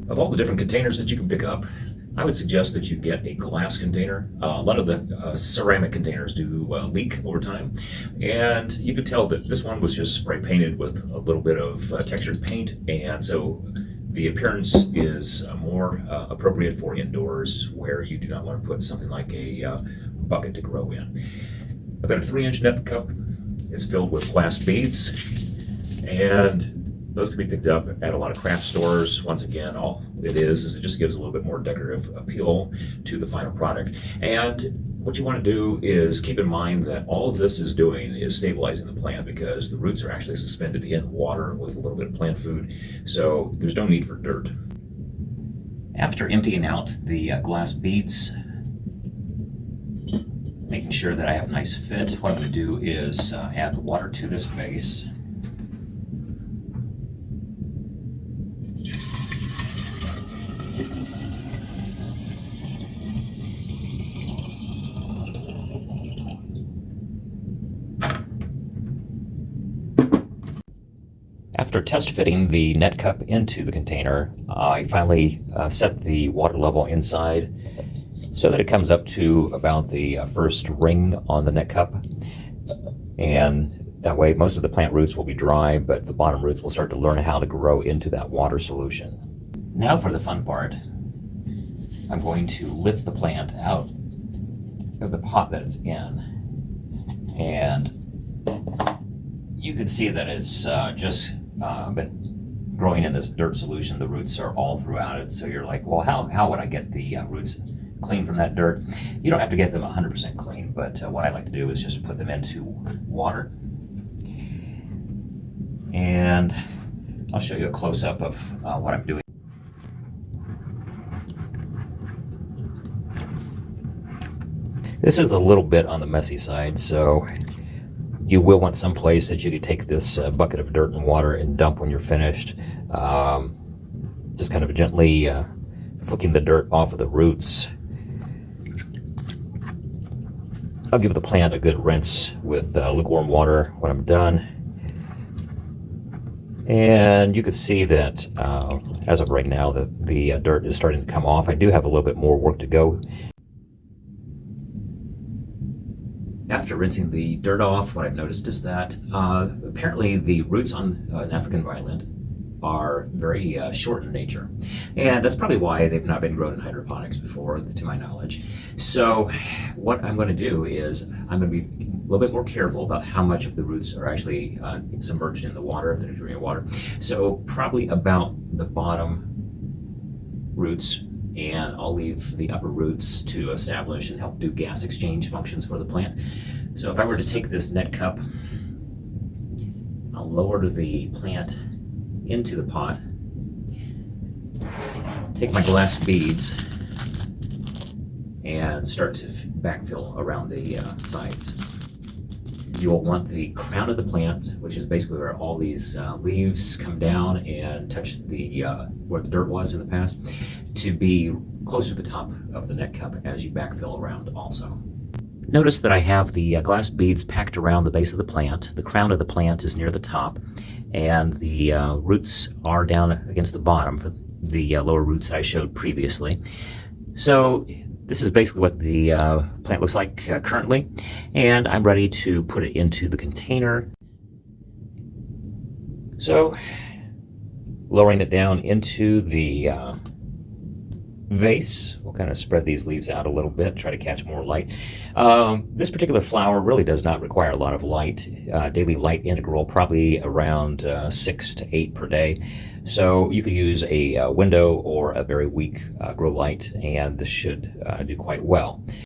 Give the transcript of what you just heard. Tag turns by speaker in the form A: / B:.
A: Of all the different containers that you can pick up, I would suggest that you get a glass container. A lot of the ceramic containers do leak over time, and you could tell that this one was just spray painted with a little bit of textured paint, and so the appearance is more appropriate for indoors where you do not want to put something like a bucket to grow in. I've got a 3-inch net cup. It's filled with glass beads, and those can be picked up at a lot of craft stores. Once again, all it is it just gives a little bit more decorative appeal to the final product. And what you want to do is keep in mind that all of this is doing is stabilizing the plant, because the roots are actually suspended in water with a little bit of plant food, so there's no need for dirt. After emptying out the glass beads, making sure that I have a nice fit, what I'm going to do is add water to this vase. After test fitting the net cup into the container, I finally set the water level inside so that it comes up to about the first ring on the net cup. And that way most of the plant roots will be dry, but the bottom roots will start to learn how to grow into that water solution. Now for the fun part. I'm going to lift the plant out of the pot that it's in. And you can see that it's just been growing in this dirt solution. The roots are all throughout it. So you're like, well, how would I get the roots clean from that dirt? You don't have to get them 100% clean, but what I like to do is just put them into water. And I'll show you a close-up of what I'm doing. This is a little bit on the messy side, so you will want some place that you could take this bucket of dirt and water and dump when you're finished. Just kind of gently flicking the dirt off of the roots. I'll give the plant a good rinse with lukewarm water when I'm done. And you can see that as of right now, the dirt is starting to come off. I do have a little bit more work to go. After rinsing the dirt off, what I've noticed is that apparently the roots on an African violet are very short in nature. And that's probably why they've not been grown in hydroponics before, to my knowledge. So what I'm going to do is I'm going to be a little bit more careful about how much of the roots are actually submerged in the water, the nutrient water. So probably about the bottom roots, and I'll leave the upper roots to establish and help do gas exchange functions for the plant. So if I were to take this net cup, I'll lower the plant into the pot, take my glass beads, and start to backfill around the sides. You'll want the crown of the plant, which is basically where all these leaves come down and touch the where the dirt was in the past, to be close to the top of the net cup as you backfill around also. Notice that I have the glass beads packed around the base of the plant. The crown of the plant is near the top, and the roots are down against the bottom for the lower roots that I showed previously. So this is basically what the plant looks like currently, and I'm ready to put it into the container. So lowering it down into the vase, we'll kind of spread these leaves out a little bit, try to catch more light. This particular flower really does not require a lot of light. Daily light integral probably around 6 to 8 per day. So you could use a window or a very weak grow light, and this should do quite well.